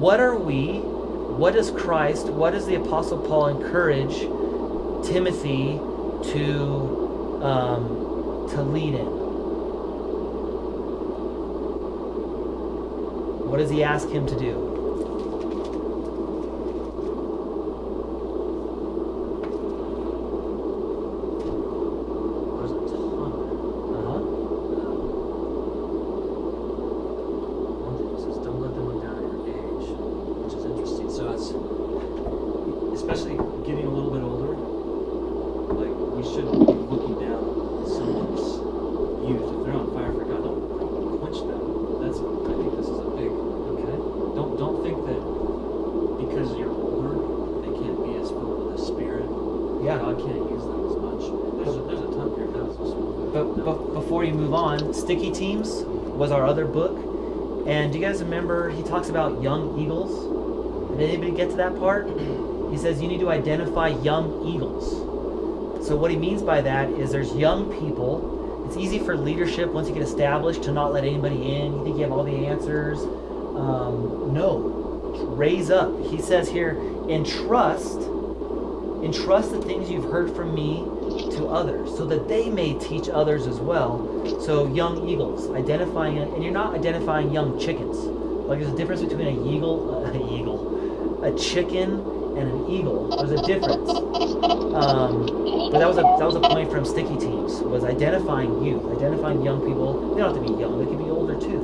what are we? What does Christ? What does the Apostle Paul encourage Timothy to lead in? What does he ask him to do? Sticky Teams was our other book, and do you guys remember he talks about young eagles? Did anybody get to that part? He says you need to identify young eagles. So what he means by that is there's young people. It's easy for leadership once you get established to not let anybody in. You think you have all the answers. No, raise up. He says here, entrust the things you've heard from me to others, so that they may teach others as well. So young eagles, identifying, and you're not identifying young chickens. Like there's a difference between a chicken and an eagle. There's a difference. But that was a point from Sticky Teams, was identifying youth, identifying young people. They don't have to be young; they can be older too.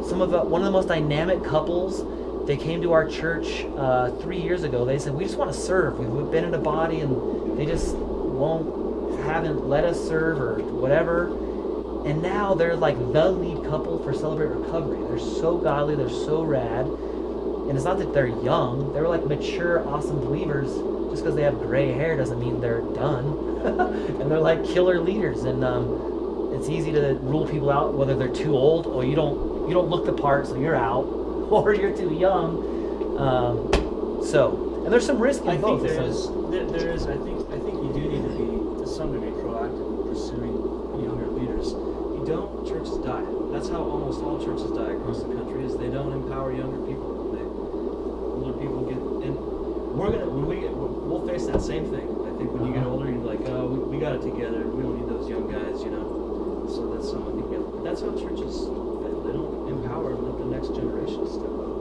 One of the most dynamic couples. They came to our church 3 years ago. They said, we just want to serve. We've been in a body and they just haven't let us serve or whatever. And now they're like the lead couple for Celebrate Recovery. They're so godly, they're so rad. And it's not that they're young. They're like mature, awesome believers. Just because they have gray hair doesn't mean they're done. And they're like killer leaders. And it's easy to rule people out, whether they're too old or you don't look the part, so you're out. Or you're too young. And there's some risk in both. I think you do need to be, to some degree, proactive in pursuing younger leaders. Churches die. That's how almost all churches die across the country, is they don't empower younger people. Older people get, and we'll face that same thing. I think when you get older, you're like, oh, we got it together. We don't need those young guys, So that's someone you get. That's how churches fail. They don't empower and let the next generation step up.